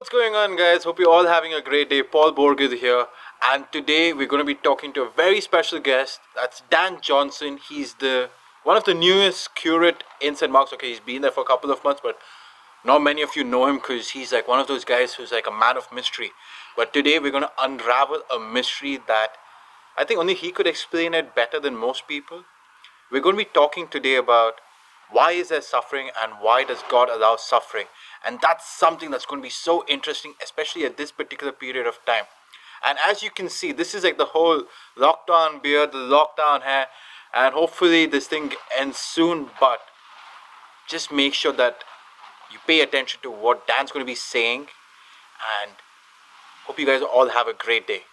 What's going on, guys? Hope you're all having a great day. Paul Borgid here, and today we're going to be talking to a very special guest. That's Dan Johnson. He's the one of the newest curate in St. Mark's. Okay, he's been there for a couple of months, but not many of you know him because he's like one of those guys who's like a man of mystery. But today we're going to unravel a mystery that I think only he could explain it better than most people. We're going to be talking today about why is there suffering and why does God allow suffering? And that's something that's going to be so interesting, especially at this particular period of time. And as you can see, this is like the whole lockdown beard, the lockdown hair, and hopefully this thing ends soon. But just make sure that you pay attention to what Dan's going to be saying, and hope you guys all have a great day.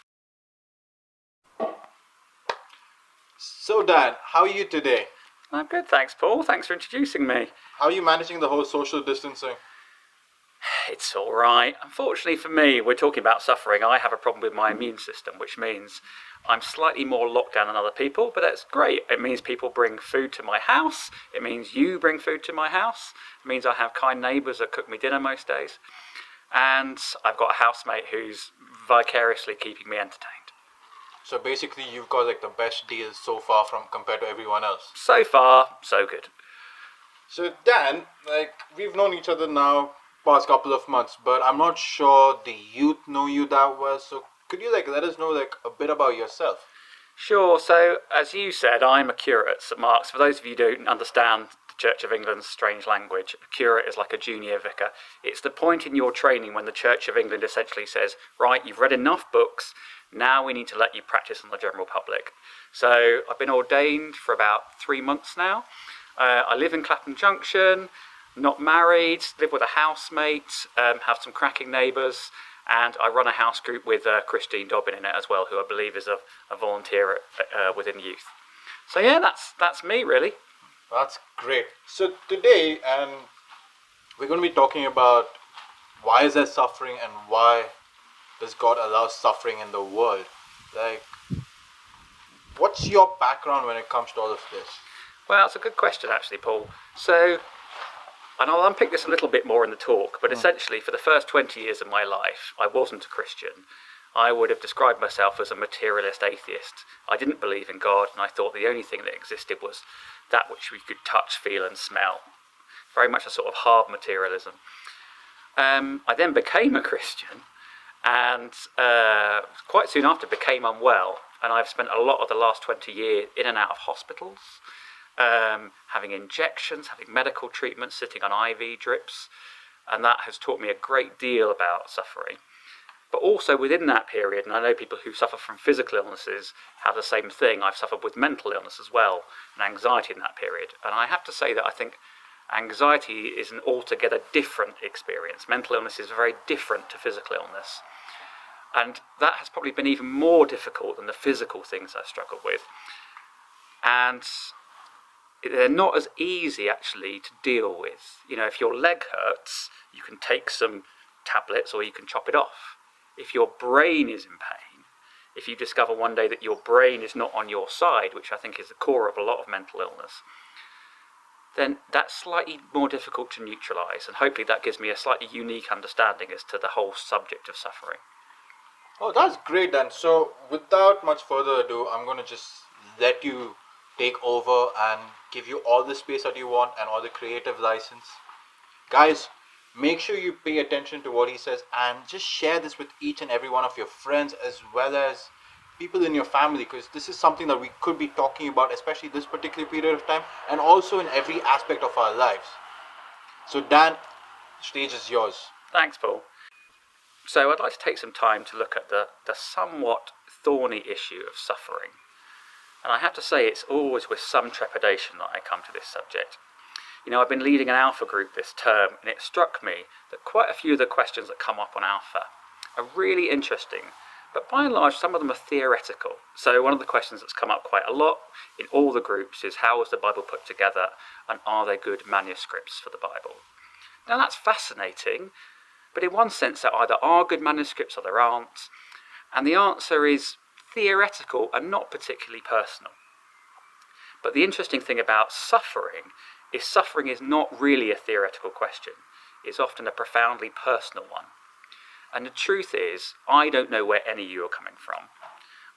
So Dan, how are you today? I'm good, thanks, Paul. Thanks for introducing me. How are you managing the whole social distancing? It's all right. Unfortunately for me, we're talking about suffering. I have a problem with my immune system, which means I'm slightly more locked down than other people, but that's great. It means people bring food to my house. It means you bring food to my house. It means I have kind neighbours that cook me dinner most days. And I've got a housemate who's vicariously keeping me entertained. So basically, you've got like the best deal so far from compared to everyone else. So far, so good. So Dan, like we've known each other now past couple of months, but I'm not sure the youth know you that well. So could you like let us know like a bit about yourself? Sure, so as you said, I'm a curate at St Mark's. For those of you who don't understand the Church of England's strange language, a curate is like a junior vicar. It's the point in your training when the Church of England essentially says, right, you've read enough books, now we need to let you practice on the general public. So I've been ordained for about 3 months now. I live in Clapham Junction, not married, live with a housemate, have some cracking neighbours, and I run a house group with Christine Dobbin in it as well, who I believe is a volunteer within youth. So yeah, that's me really. That's great. So today, we're going to be talking about why is there suffering and why does God allow suffering in the world? Like, what's your background when it comes to all of this? Well, it's a good question actually, Paul. So, and I'll unpick this a little bit more in the talk, but essentially for the first 20 years of my life, I wasn't a Christian. I would have described myself as a materialist atheist. I didn't believe in God, and I thought the only thing that existed was that which we could touch, feel and smell. Very much a sort of hard materialism. I then became a Christian, and quite soon after became unwell, and I've spent a lot of the last 20 years in and out of hospitals, having injections, having medical treatments, sitting on IV drips, and that has taught me a great deal about suffering. But also within that period, and I know people who suffer from physical illnesses have the same thing, I've suffered with mental illness as well, and anxiety in that period. And I have to say that I think anxiety is an altogether different experience. Mental illness is very different to physical illness. And that has probably been even more difficult than the physical things I've struggled with. And they're not as easy actually to deal with. You know, if your leg hurts, you can take some tablets or you can chop it off. If your brain is in pain, if you discover one day that your brain is not on your side, which I think is the core of a lot of mental illness, then that's slightly more difficult to neutralise, and hopefully that gives me a slightly unique understanding as to the whole subject of suffering. Oh, that's great, Dan. So without much further ado, I'm going to just let you take over and give you all the space that you want and all the creative license. Guys, make sure you pay attention to what he says and just share this with each and every one of your friends as well as people in your family, because this is something that we could be talking about, especially this particular period of time and also in every aspect of our lives. So Dan, the stage is yours. Thanks, Paul. So I'd like to take some time to look at the somewhat thorny issue of suffering. And I have to say it's always with some trepidation that I come to this subject. You know, I've been leading an Alpha group this term, and it struck me that quite a few of the questions that come up on Alpha are really interesting, but by and large some of them are theoretical. So one of the questions that's come up quite a lot in all the groups is, how was the Bible put together, and are there good manuscripts for the Bible? Now that's fascinating, but in one sense there either are good manuscripts or there aren't, and the answer is theoretical and not particularly personal. But the interesting thing about suffering is not really a theoretical question. It's often a profoundly personal one. And the truth is, I don't know where any of you are coming from.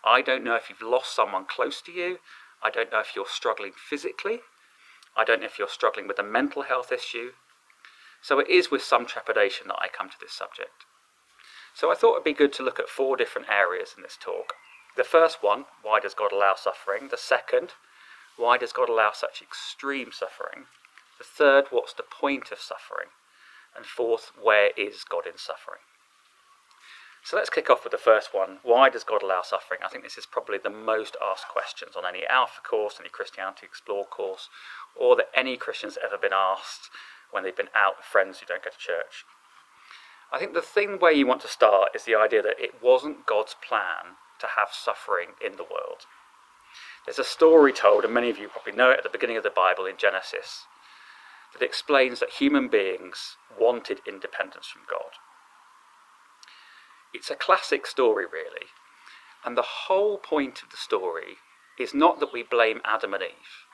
I don't know if you've lost someone close to you. I don't know if you're struggling physically. I don't know if you're struggling with a mental health issue. So it is with some trepidation that I come to this subject. So I thought it'd be good to look at 4 different areas in this talk. The first one, why does God allow suffering? The second, why does God allow such extreme suffering? The third, what's the point of suffering? And fourth, where is God in suffering? So let's kick off with the first one. Why does God allow suffering? I think this is probably the most asked questions on any Alpha course, any Christianity Explore course, or that any Christian's ever been asked when they've been out with friends who don't go to church. I think the thing where you want to start is the idea that it wasn't God's plan to have suffering in the world. There's a story told, and many of you probably know it, at the beginning of the Bible in Genesis, that explains that human beings wanted independence from God. It's a classic story, really, and the whole point of the story is not that we blame Adam and Eve.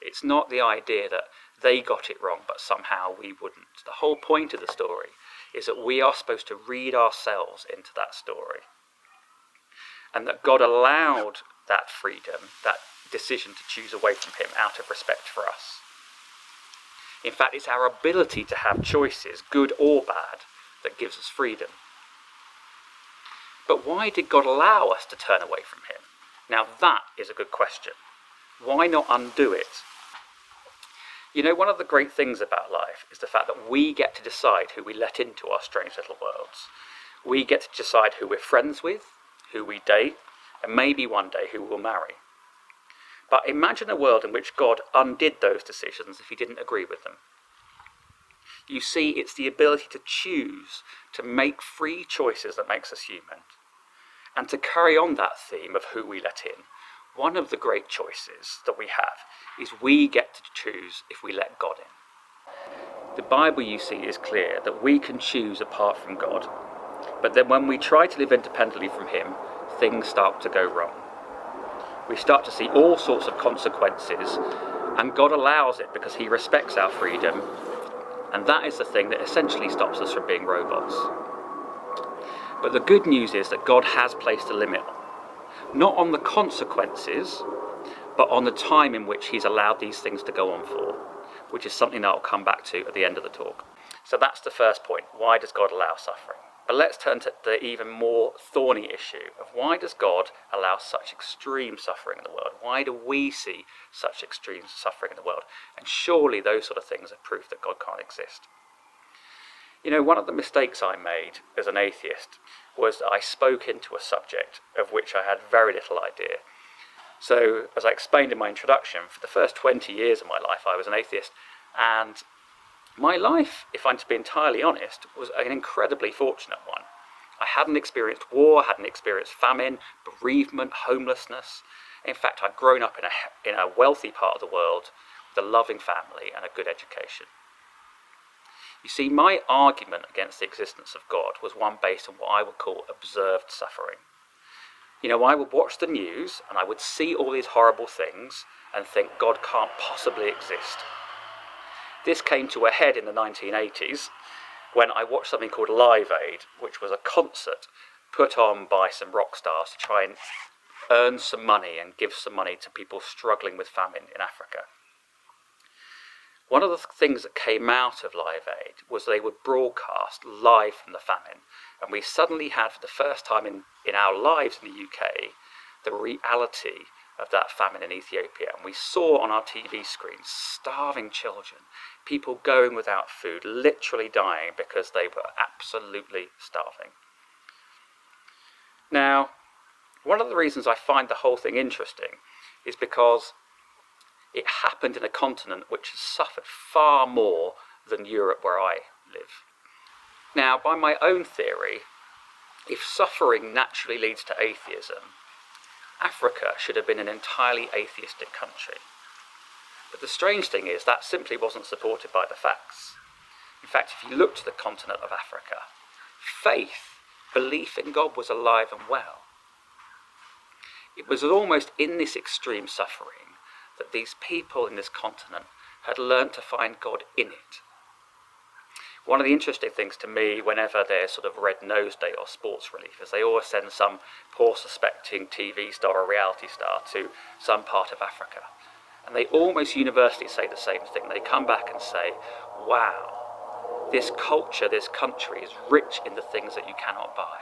It's not the idea that they got it wrong, but somehow we wouldn't. The whole point of the story is that we are supposed to read ourselves into that story, and that God allowed that freedom, that decision to choose away from him out of respect for us. In fact, it's our ability to have choices, good or bad, that gives us freedom. But why did God allow us to turn away from him? Now that is a good question. Why not undo it? You know, one of the great things about life is the fact that we get to decide who we let into our strange little worlds. We get to decide who we're friends with, who we date, and maybe one day who we'll marry. But imagine a world in which God undid those decisions if he didn't agree with them. You see, it's the ability to choose, to make free choices that makes us human. And to carry on that theme of who we let in, one of the great choices that we have is we get to choose if we let God in. The Bible, you see, is clear that we can choose apart from God. But then when we try to live independently from him, things start to go wrong. We start to see all sorts of consequences, and God allows it because he respects our freedom. And that is the thing that essentially stops us from being robots. But the good news is that God has placed a limit, not on the consequences, but on the time in which he's allowed these things to go on for, which is something that I'll come back to at the end of the talk. So that's the first point. Why does God allow suffering? But let's turn to the even more thorny issue of why does God allow such extreme suffering in the world? Why do we see such extreme suffering in the world? And surely those sort of things are proof that God can't exist. You know, one of the mistakes I made as an atheist was that I spoke into a subject of which I had very little idea. So, as I explained in my introduction, for the first 20 years of my life I was an atheist, and my life, if I'm to be entirely honest, was an incredibly fortunate one. I hadn't experienced war, hadn't experienced famine, bereavement, homelessness. In fact, I'd grown up in a wealthy part of the world with a loving family and a good education. You see, my argument against the existence of God was one based on what I would call observed suffering. You know, I would watch the news and I would see all these horrible things and think God can't possibly exist. This came to a head in the 1980s when I watched something called Live Aid, which was a concert put on by some rock stars to try and earn some money and give some money to people struggling with famine in Africa. One of the things that came out of Live Aid was they would broadcast live from the famine, and we suddenly had, for the first time in our lives in the UK, the reality of that famine in Ethiopia. And we saw on our TV screens starving children, people going without food, literally dying because they were absolutely starving. Now, one of the reasons I find the whole thing interesting is because it happened in a continent which has suffered far more than Europe, where I live. Now, by my own theory, if suffering naturally leads to atheism, Africa should have been an entirely atheistic country. But the strange thing is that simply wasn't supported by the facts. In fact, if you look to the continent of Africa, faith, belief in God was alive and well. It was almost in this extreme suffering that these people in this continent had learned to find God in it. One of the interesting things to me whenever there's sort of Red Nose Day or sports relief is they always send some poor suspecting TV star or reality star to some part of Africa. And they almost universally say the same thing. They come back and say, wow, this culture, this country is rich in the things that you cannot buy.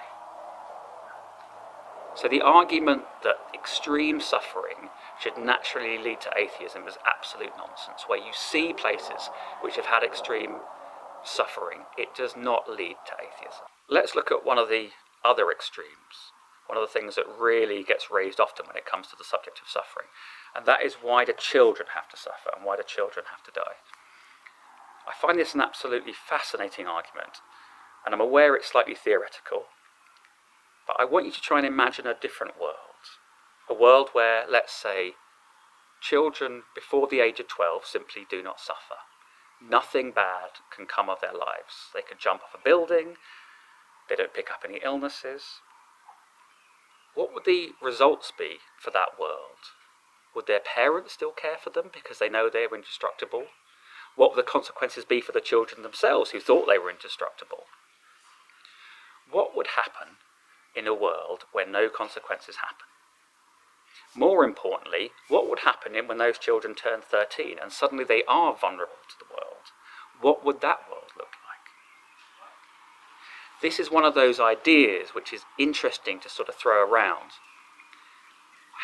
So the argument that extreme suffering should naturally lead to atheism is absolute nonsense. Where you see places which have had extreme suffering, it does not lead to atheism. Let's look at one of the other extremes, one of the things that really gets raised often when it comes to the subject of suffering, and that is, why do children have to suffer and why do children have to die? I find this an absolutely fascinating argument, and I'm aware it's slightly theoretical, but I want you to try and imagine a different world. A world where, let's say, children before the age of 12 simply do not suffer. Nothing bad can come of their lives. They can jump off a building, they don't pick up any illnesses. What would the results be for that world? Would their parents still care for them because they know they're indestructible? What would the consequences be for the children themselves who thought they were indestructible? What would happen in a world where no consequences happen? More importantly, what would happen when those children turn 13 and suddenly they are vulnerable to the world? What would that world look like? This is one of those ideas which is interesting to sort of throw around.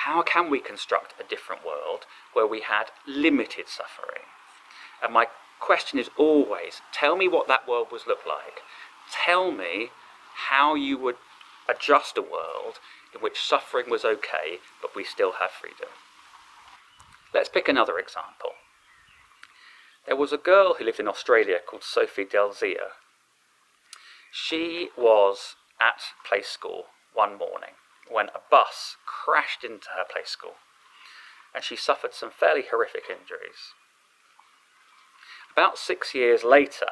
How can we construct a different world where we had limited suffering? And my question is always, tell me what that world would look like. Tell me how you would adjust a world in which suffering was okay, but we still have freedom. Let's pick another example. There was a girl who lived in Australia called Sophie Delzia. She was at play school one morning when a bus crashed into her play school, and she suffered some fairly horrific injuries. About 6 years later,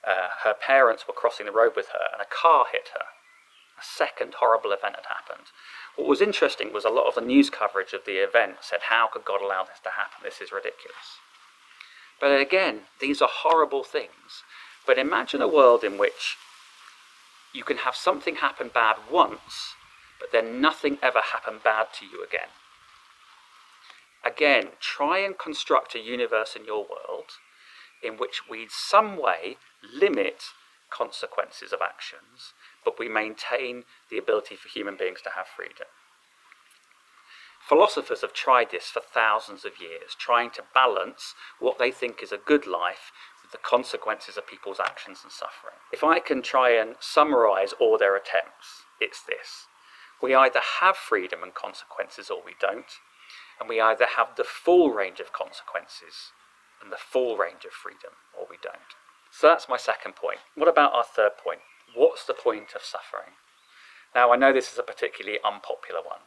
her parents were crossing the road with her and a car hit her. A second horrible event had happened. What was interesting was a lot of the news coverage of the event said, how could God allow this to happen? This is ridiculous. But again, these are horrible things. But imagine a world in which you can have something happen bad once, but then nothing ever happen bad to you again. Again, try and construct a universe in your world in which we in some way limit consequences of actions, but we maintain the ability for human beings to have freedom. Philosophers have tried this for thousands of years, trying to balance what they think is a good life with the consequences of people's actions and suffering. If I can try and summarize all their attempts, it's this. We either have freedom and consequences or we don't, and we either have the full range of consequences and the full range of freedom or we don't. So that's my second point. What about our third point? What's the point of suffering? Now, I know this is a particularly unpopular one,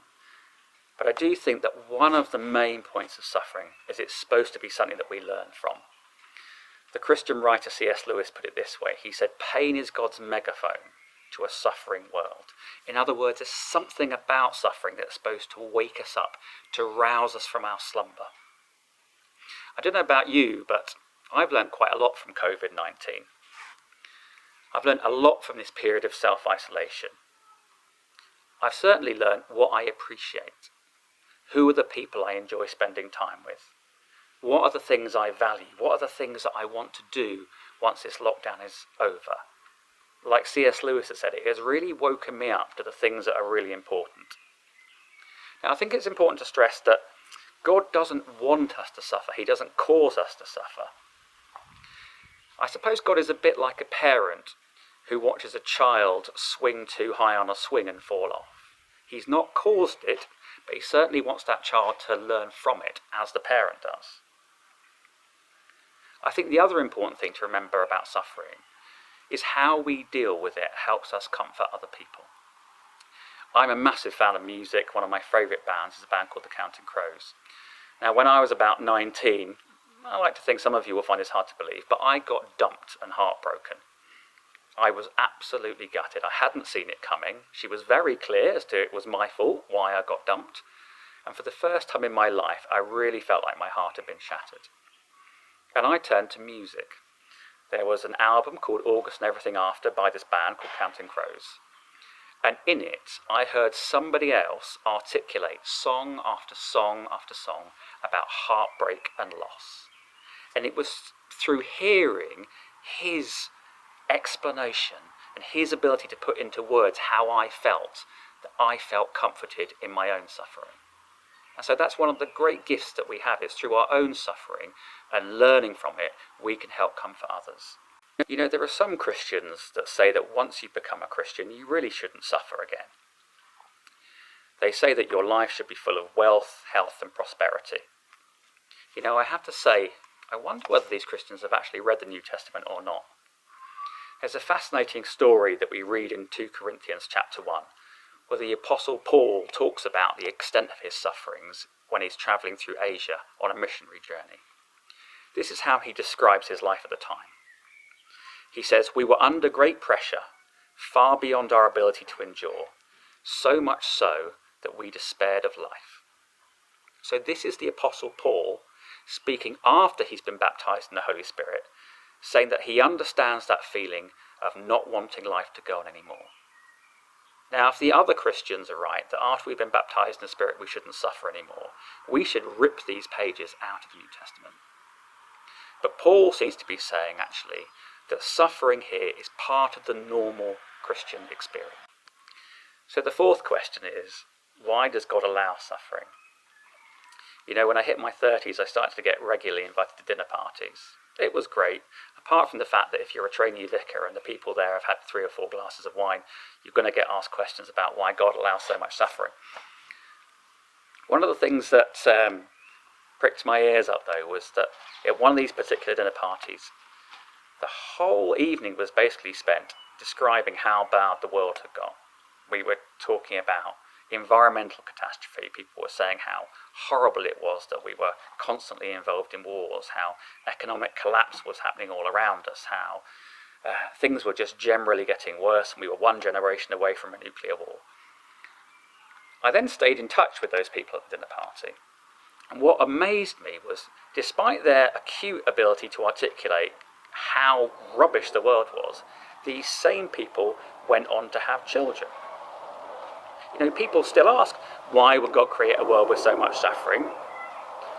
but I do think that one of the main points of suffering is it's supposed to be something that we learn from. The Christian writer C.S. Lewis put it this way. He said, pain is God's megaphone to a suffering world. In other words, there's something about suffering that's supposed to wake us up, to rouse us from our slumber. I don't know about you, but I've learned quite a lot from COVID-19. I've learned a lot from this period of self-isolation. I've certainly learned what I appreciate. Who are the people I enjoy spending time with? What are the things I value? What are the things that I want to do once this lockdown is over? Like C.S. Lewis has said, it has really woken me up to the things that are really important. Now, I think it's important to stress that God doesn't want us to suffer. He doesn't cause us to suffer. I suppose God is a bit like a parent who watches a child swing too high on a swing and fall off. He's not caused it, but he certainly wants that child to learn from it, as the parent does. I think the other important thing to remember about suffering is how we deal with it helps us comfort other people. I'm a massive fan of music. One of my favourite bands is a band called the Counting Crows. Now, when I was about 19, I like to think some of you will find this hard to believe, but I got dumped and heartbroken. I was absolutely gutted. I hadn't seen it coming. She was very clear as to it was my fault why I got dumped. And for the first time in my life, I really felt like my heart had been shattered. And I turned to music. there was an album called August and Everything After by this band called Counting Crows. And in it, I heard somebody else articulate song after song after song about heartbreak and loss. And it was through hearing his explanation and his ability to put into words how I felt that I felt comforted in my own suffering. And so that's one of the great gifts that we have, is through our own suffering and learning from it, we can help comfort others. You know, there are some Christians that say that once you become a Christian, you really shouldn't suffer again. They say that your life should be full of wealth, health, and prosperity. You know, I have to say, I wonder whether these Christians have actually read the New Testament or not. There's a fascinating story that we read in 2 Corinthians chapter 1, where the Apostle Paul talks about the extent of his sufferings when he's travelling through Asia on a missionary journey. This is how he describes his life at the time. He says, "We were under great pressure, far beyond our ability to endure, so much so that we despaired of life." So this is the Apostle Paul speaking after he's been baptized in the Holy Spirit, saying that he understands that feeling of not wanting life to go on anymore. Now, if the other Christians are right, that after we've been baptized in the Spirit we shouldn't suffer anymore, we should rip these pages out of the New Testament. But Paul seems to be saying, actually, that suffering here is part of the normal Christian experience. So the fourth question is, why does God allow suffering? You know, when I hit my 30s, I started to get regularly invited to dinner parties. It was great, apart from the fact that if you're a trainee vicar and the people there have had 3 or 4 glasses of wine, you're going to get asked questions about why God allows so much suffering. One of the things that pricked my ears up, though, was that at one of these particular dinner parties, the whole evening was basically spent describing how bad the world had gone. We were talking about environmental catastrophe. People were saying how horrible it was that we were constantly involved in wars, how economic collapse was happening all around us, how things were just generally getting worse and we were one generation away from a nuclear war. I then stayed in touch with those people at the dinner party. And what amazed me was, despite their acute ability to articulate how rubbish the world was, these same people went on to have children. You know, people still ask, why would God create a world with so much suffering?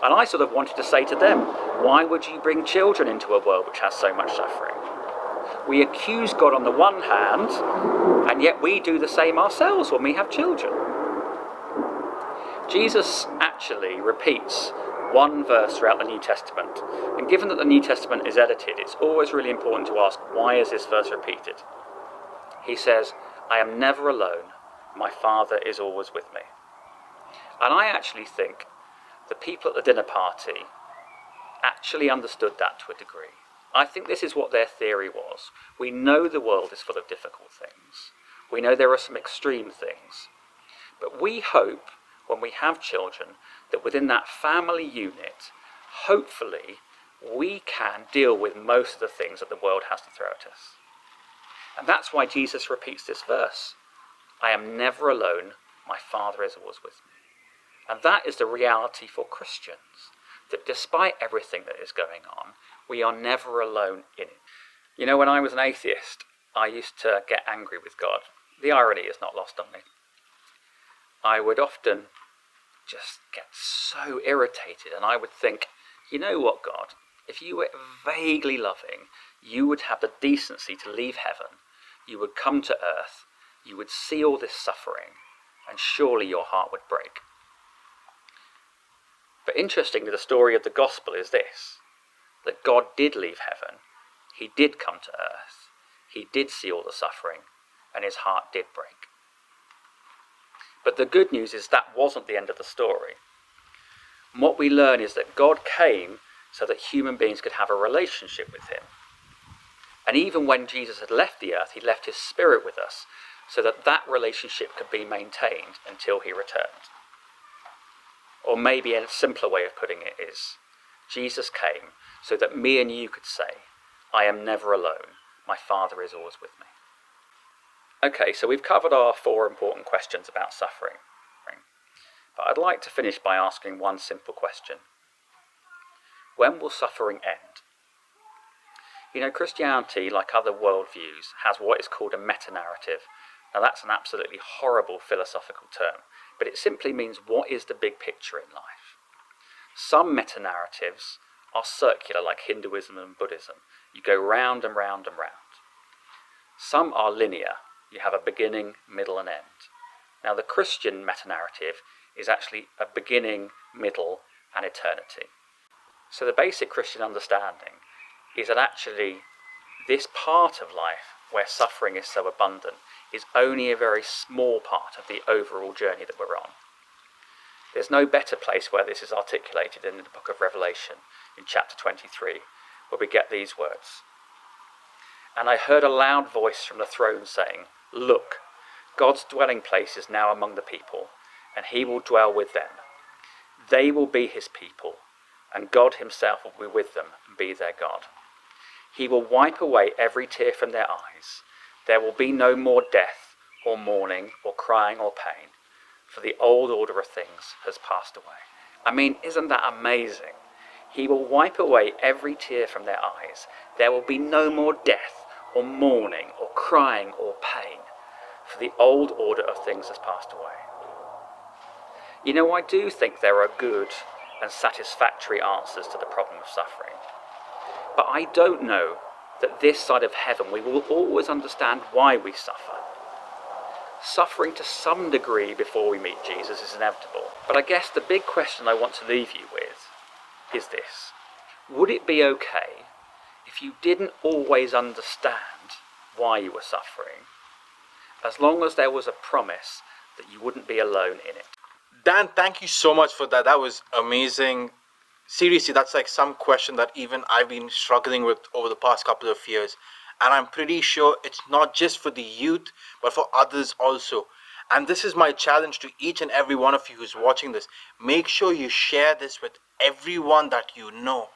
And I sort of wanted to say to them, why would you bring children into a world which has so much suffering? We accuse God on the one hand, and yet we do the same ourselves when we have children. Jesus actually repeats one verse throughout the New Testament. And given that the New Testament is edited, it's always really important to ask, why is this verse repeated? He says, "I am never alone. My Father is always with me." And I actually think the people at the dinner party actually understood that to a degree. I think this is what their theory was. We know the world is full of difficult things. We know there are some extreme things. But we hope, when we have children, that within that family unit, hopefully, we can deal with most of the things that the world has to throw at us. And that's why Jesus repeats this verse. "I am never alone, my Father is always with me." And that is the reality for Christians, that despite everything that is going on, we are never alone in it. You know, when I was an atheist, I used to get angry with God. The irony is not lost on me. I would often just get so irritated, and I would think, you know what, God, if you were vaguely loving, you would have the decency to leave heaven, you would come to earth, you would see all this suffering, and surely your heart would break. But interestingly, the story of the gospel is this, that God did leave heaven, he did come to earth, he did see all the suffering, and his heart did break. But the good news is that wasn't the end of the story. And what we learn is that God came so that human beings could have a relationship with him. And even when Jesus had left the earth, he left his Spirit with us so that that relationship could be maintained until he returned. Or maybe a simpler way of putting it is, Jesus came so that me and you could say, "I am never alone, my Father is always with me." Okay, so we've covered our 4 important questions about suffering. But I'd like to finish by asking one simple question. When will suffering end? You know, Christianity, like other worldviews, has what is called a meta-narrative. Now that's an absolutely horrible philosophical term, but it simply means what is the big picture in life. Some meta-narratives are circular, like Hinduism and Buddhism. You go round and round and round. Some are linear. You have a beginning, middle and end. Now the Christian meta-narrative is actually a beginning, middle and eternity. So the basic Christian understanding is that actually this part of life where suffering is so abundant is only a very small part of the overall journey that we're on. There's no better place where this is articulated than in the book of Revelation in chapter 23, where we get these words. And I heard a loud voice from the throne saying, "Look, God's dwelling place is now among the people, and he will dwell with them. They will be his people, and God himself will be with them and be their God. He will wipe away every tear from their eyes. There will be no more death or mourning or crying or pain, for the old order of things has passed away." I mean, isn't that amazing? He will wipe away every tear from their eyes. There will be no more death or mourning or crying or pain, for the old order of things has passed away. You know, I do think there are good and satisfactory answers to the problem of suffering. But I don't know that this side of heaven we will always understand why we suffer. Suffering to some degree before we meet Jesus is inevitable. But I guess the big question I want to leave you with is this. Would it be okay if you didn't always understand why you were suffering, as long as there was a promise that you wouldn't be alone in it? Dan, thank you so much for that. That was amazing. Seriously, that's like some question that even I've been struggling with over the past couple of years. And I'm pretty sure it's not just for the youth, but for others also. And this is my challenge to each and every one of you who's watching this. Make sure you share this with everyone that you know,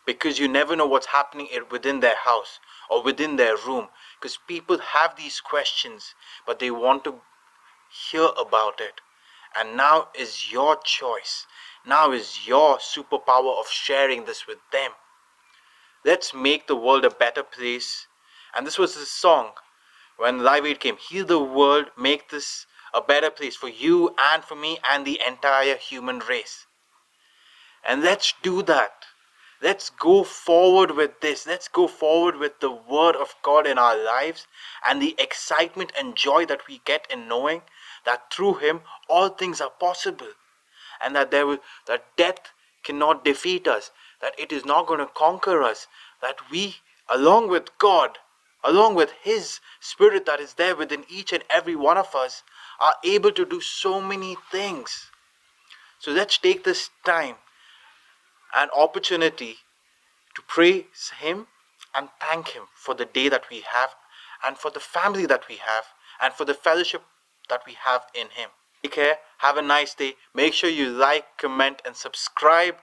because you never know what's happening within their house or within their room. Because people have these questions, but they want to hear about it. And now is your choice. Now is your superpower of sharing this with them. Let's make the world a better place. And this was the song when Live Aid came. Heal the world, make this a better place for you and for me and the entire human race. And let's do that. Let's go forward with this. Let's go forward with the word of God in our lives and the excitement and joy that we get in knowing that through him all things are possible, and that that death cannot defeat us, that it is not going to conquer us, that we, along with God, along with his spirit that is there within each and every one of us, are able to do so many things. So let's take this time and opportunity to praise him and thank him for the day that we have, and for the family that we have, and for the fellowship that we have in him. Take care, have a nice day. Make sure you like, comment and subscribe